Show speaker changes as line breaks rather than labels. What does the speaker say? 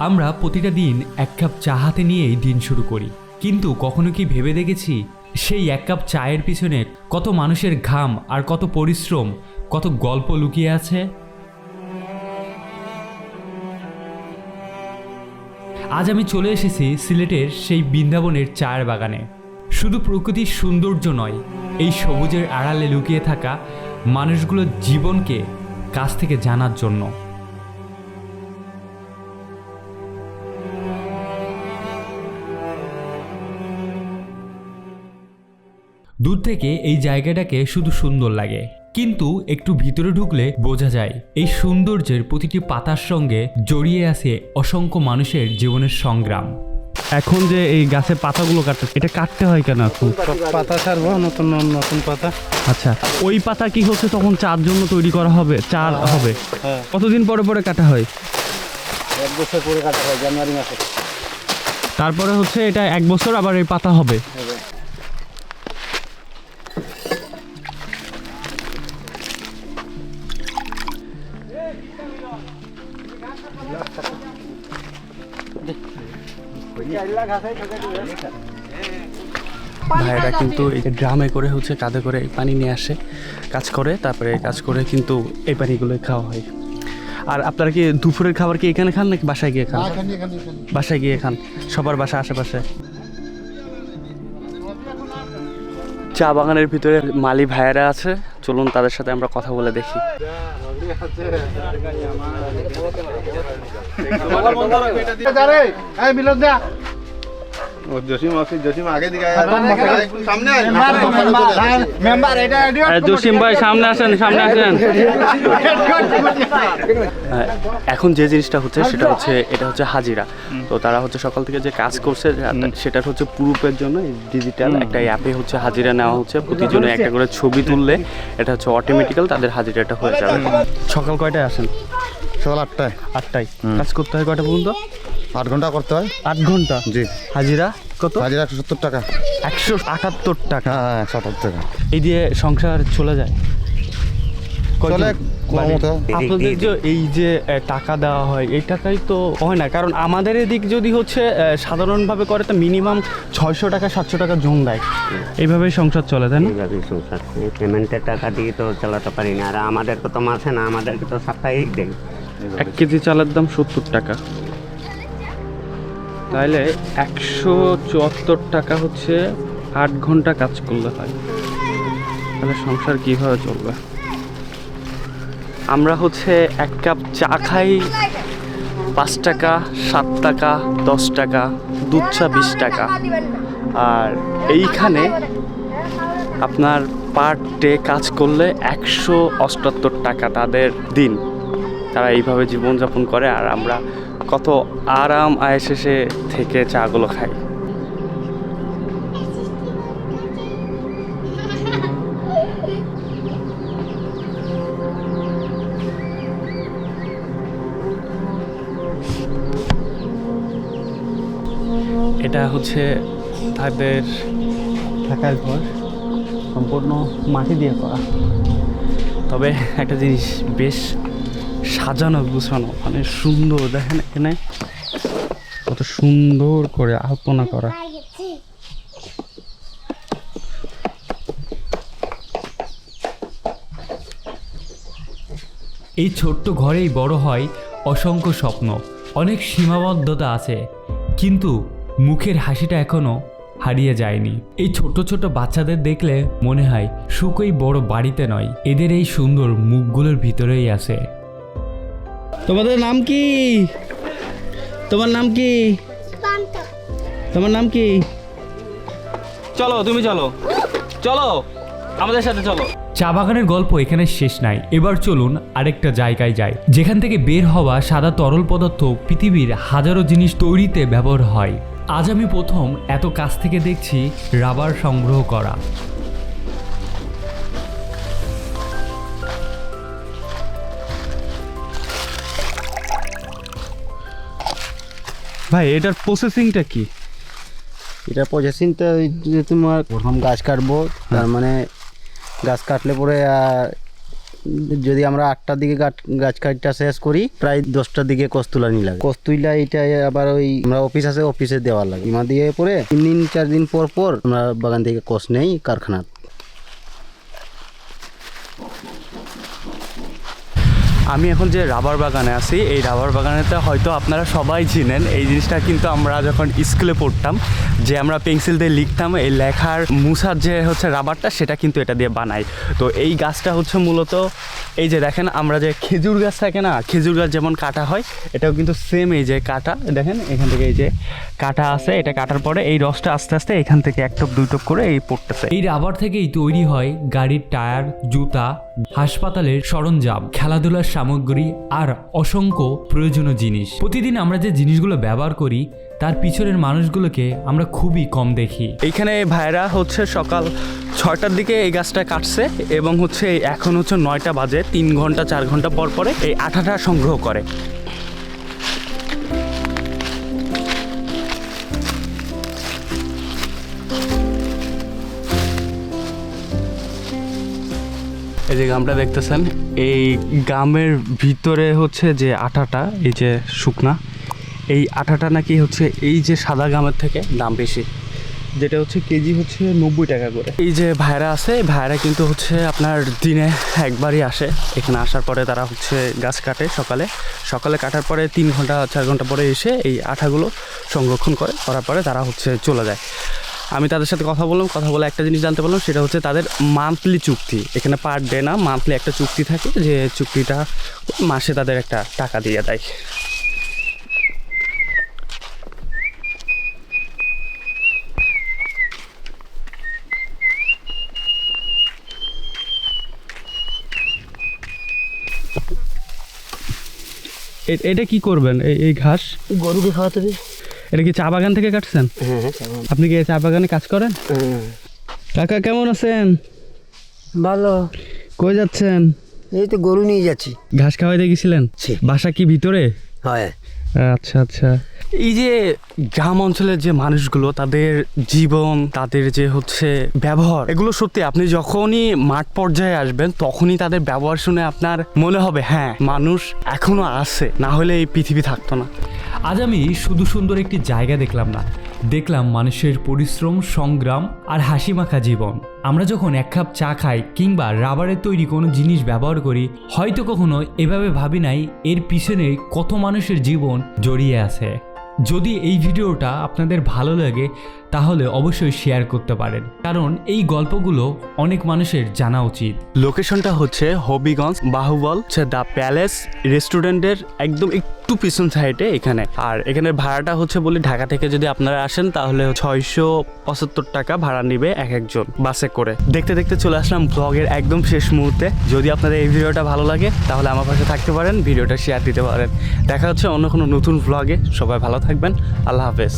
আমরা প্রতিটা দিন এক কাপ চা হাতে নিয়েই দিন শুরু করি, কিন্তু কখনো কি ভেবে দেখেছি সেই এক কাপ চায়ের পিছনে কত মানুষের ঘাম আর কত পরিশ্রম, কত গল্প লুকিয়ে আছে। আজ আমি চলে এসেছি সিলেটের সেই বৃন্দাবনের চায়ের বাগানে। শুধু প্রকৃতির সৌন্দর্য নয়, এই সবুজের আড়ালে লুকিয়ে থাকা মানুষগুলোর জীবনকে কাছ থেকে জানার জন্য। দূর থেকে এই জায়গাটাকে শুধু সুন্দর লাগে, কিন্তু একটু ভিতরে ঢুকলে বোঝা যায় এই সৌন্দর্যের প্রতিটি পাতার সঙ্গে জড়িয়ে আছে অসংখ্য মানুষের জীবনের সংগ্রাম।
এখন যে এই গাছের পাতাগুলো কাটতে, এটা কাটতে হয় কেন? এখন
পাতা ছাড়বো, নতুন নতুন পাতা।
আচ্ছা, ওই পাতা কি হচ্ছে তখন চার জন্য তৈরি করা হবে, চার হবে? কতদিন পরে পরে কাটা হয়?
1 বছর পরে কাটা হয়, জানুয়ারি মাসে।
তারপরে হচ্ছে এটা 1 বছর আবার এই পাতা হবে। ভাইয়েরা কিন্তু এই ড্রামে করে হচ্ছে কাঁধে করে এই পানি নিয়ে আসে, কাজ করে, তারপরে কাজ করে কিন্তু এই পানিগুলো খাওয়া হয়। আর আপনারা কি দুপুরের খাবার কি এখানে খান নাকি বাসায় গিয়ে খান? বাসায় গিয়ে খান, সবার বাসা আশেপাশে। চা বাগানের ভিতরে মালি ভাইয়েরা আছে, চলুন তাদের সাথে আমরা কথা বলে দেখি।
জসিম আগে দিকে
জসিম ভাই সামনে আসেন, সামনে আসেন। এখন যে জিনিসটা হচ্ছে সেটা হচ্ছে, এটা হচ্ছে হাজিরা। তো তারা হচ্ছে সকাল থেকে যে কাজ করছে সেটার হচ্ছে প্রুফের জন্য ডিজিটাল একটা অ্যাপে হচ্ছে হাজিরা নেওয়া হচ্ছে। প্রতিজনে একটা করে ছবি তুললে এটা হচ্ছে অটোমেটিক্যাল তাদের হাজিরাটা হয়ে যাবে। সকাল কয়টায় আসেন?
সকাল 8টায়।
8টায়। কাজ করতে হয় কয়টা পর্যন্ত?
8 ঘন্টা করতে হয়।
8 ঘন্টা?
জি।
হাজিরা কত?
হাজিরা 170 টাকা।
178 টাকা?
হ্যাঁ, 178 টাকা।
এই দিয়ে সংসার চলে যায়?
চলে কমতে।
আপনাদের যে এই যে টাকা দেওয়া হয়, এই টাকাই তো হয় না, কারণ আমাদের এদিক যদি হচ্ছে সাধারণভাবে করে তো মিনিমাম 600 টাকা 700 টাকা জন দেয়। এইভাবেই সংসার চলে, তাই না?
এইভাবেই সংসার, এই পেমেন্টের টাকা দিয়ে তো চালাতে পারি না। আর আমাদেরকে তো মাসে না, আমাদেরকে তো সাপ্তাহিক দেয়।
1 কেজি চালের দাম 70 টাকা, তাইলে 174 টাকা হচ্ছে 8 ঘন্টা কাজ করলে হয়। তাহলে সংসার কিভাবে চলবে? আমরা হচ্ছে 1 কাপ চা খাই 5 টাকা, 7 টাকা, 10 টাকা, দুধ চা 20 টাকা। আর এইখানে আপনার পার ডে কাজ করলে 178 টাকা তাদের দিন। তারা এইভাবে জীবনযাপন করে, আর আমরা কত আরাম আয়েসে থেকে চাগুলো খাই। এটা হচ্ছে তাদের থাকার ঘর, সম্পূর্ণ মাটি দিয়ে করা। তবে একটা জিনিস, বেশ সাজানো গুছানো, মানে সুন্দর। দেখেন এখানে কত সুন্দর করে আলপনা করা।
এই ছোট্ট ঘরেই বড় হয় অসংখ্য স্বপ্ন। অনেক সীমাবদ্ধতা আছে, কিন্তু মুখের হাসিটা এখনো হারিয়ে যায়নি। এই ছোট ছোট বাচ্চাদের দেখলে মনে হয় সুখ ওই বড় বাড়িতে নয়, এদের এই সুন্দর মুখগুলোর ভিতরেই আছে।
তোমাদের নাম কি? তোমার নাম কি? তোমার নাম কি? চলো, তুমি চলো, চলো আমাদের সাথে চলো।
চা বাগানের গল্প এখানে শেষ নাই। এবার চলুন আরেকটা জায়গায় যাই, যেখান থেকে বের হওয়া সাদা তরল পদার্থ পৃথিবীর হাজারো জিনিস তৈরিতে ব্যবহার হয়। আজ আমি প্রথম এত কাছ থেকে দেখছি রাবার সংগ্রহ করা।
ভাই, এটার প্রসেসিংটা কি?
এটা প্রসেসিংটা যে তোমার প্রথম গাছ কাটবো, তার মানে গাছ কাটলে পরে যদি আমরা 8টার দিকে গাছ কাটটা শেষ করি প্রায় 10টার দিকে কস্তুলানি লাগে। কস্তুলা এটা আবার ওই আমরা অফিস আছে অফিসে দেওয়ার লাগে। ইমা দিয়ে পরে 3 দিন 4 দিন পর পর আমরা বাগান থেকে কষ নেই কারখানা।
আমি এখন যে রাবার বাগানে আছি, এই রাবার বাগানেতে হয়তো আপনারা সবাই চিনেন এই জিনিসটা, কিন্তু আমরা যখন স্কুলে পড়তাম যে আমরা পেন্সিল দিয়ে লিখতাম, এই লেখার মুছার যে হচ্ছে রাবারটা সেটা কিন্তু এটা দিয়ে বানাই। তো এই গাছটা হচ্ছে মূলত এই যে দেখেন আমরা যে খেজুর গাছ থাকে না, খেজুর গাছ যেমন কাটা হয় এটাও কিন্তু সেম এই যে কাটা, দেখেন এখান থেকে এই যে কাটা আছে, এটা কাটার পরে এই রসটা আস্তে আস্তে এখান থেকে 1 টপ 2 টপ করে এই পড়তেছে।
এই রাবার থেকেই তৈরি হয় গাড়ির টায়ার, জুতা, হাসপাতালের সরঞ্জাম, খেলাধুলার সামগ্রী আর অসংখ্য প্রয়োজনীয় জিনিস। প্রতিদিন আমরা যে জিনিসগুলো ব্যবহার করি তার পিছনের মানুষগুলোকে আমরা খুবই কম দেখি।
এইখানে ভাইরা হচ্ছে সকাল 6টার দিকে এই গাছটা কাটছে এবং হচ্ছে এখন হচ্ছে 9টা বাজে, 3 ঘন্টা 4 ঘন্টা পর পরে এই আঠাটা সংগ্রহ করে। এই যে গামটা দেখতেছেন, এই গামের ভিতরে হচ্ছে যে আটাটা, এই যে শুকনা, এই আটাটা নাকি হচ্ছে এই যে সাদা গামের থেকে দাম বেশি, যেটা হচ্ছে কেজি হচ্ছে 90 টাকা করে। এই যে ভাইরা আছে, ভাইরা কিন্তু হচ্ছে আপনার দিনে একবারই আসে, এখানে আসার পরে তারা হচ্ছে গাছ কাটে সকালে কাটার পরে 3 ঘন্টা 4 ঘন্টা পরে এসে এই আঠাগুলো সংরক্ষণ করার পরে তারা হচ্ছে চলে যায়। আমি তাদের সাথে কথা বলে একটা জিনিস জানতে পারলাম, সেটা হচ্ছে তাদের মান্থলি চুক্তি, এখানে পার ডে না, মান্থলি একটা চুক্তি থাকে, যে চুক্তিটা মাসে তাদের একটা টাকা দিয়ে দেয়। এটা কি করবেন এই ঘাস?
গরুকে খাওয়াতে হবে।
এটা কি চা বাগান থেকে কাটছেন?
হ্যাঁ,
আপনি কি চা বাগানে কাজ করেন? কাকা কেমন আছেন?
ভালো।
কই যাচ্ছেন?
এই তো গরু নিয়ে যাচ্ছি।
ঘাস খাওয়াইতে গেছিলেন?
ছি।
বাসা কি ভিতরে?
হয়।
আচ্ছা আচ্ছা। এই যে গ্রাম অঞ্চলের যে মানুষগুলো, তাদের জীবন, তাদের যে হচ্ছে ব্যবহার, এগুলো সত্যি আপনি যখনই মাঠ পর্যায়ে আসবেন তখনই তাদের ব্যবহার শুনে আপনার মনে হবে হ্যাঁ, মানুষ এখনো আছে, না হলে এই পৃথিবী থাকতো না।
আজ আমি শুধু সুন্দর একটি জায়গা দেখলাম না, দেখলাম মানুষের পরিশ্রম, সংগ্রাম আর হাসিমাখা জীবন। আমরা যখন 1 কাপ চা খাই কিংবা রাবারের তৈরি কোনো জিনিস ব্যবহার করি, হয়তো কখনো এভাবে ভাবি নাই এর পিছনে কত মানুষের জীবন জড়িয়ে আছে। যদি এই ভিডিওটা আপনাদের ভালো লাগে তাহলে অবশ্যই শেয়ার করতে পারেন, কারণ এই গল্পগুলো অনেক মানুষের জানা উচিত।
লোকেশনটা হচ্ছে হবিগঞ্জ, বাহুবল, দ্য প্যালেস রেস্টুরেন্টের একদম একটু পিছন সাইডে এখানে। আর এখানের ভাড়াটা হচ্ছে বলি, ঢাকা থেকে যদি আপনারা আসেন তাহলে 675 টাকা ভাড়া নিবে একজন বাসে করে। দেখতে দেখতে চলে আসলাম ব্লগের একদম শেষ মুহূর্তে। যদি আপনাদের এই ভিডিওটা ভালো লাগে তাহলে আমার পাশে থাকতে পারেন, ভিডিওটা শেয়ার দিতে পারেন। দেখা হচ্ছে অন্য কোনো নতুন ব্লগে। সবাই ভালো থাকবেন, আল্লাহ হাফেজ।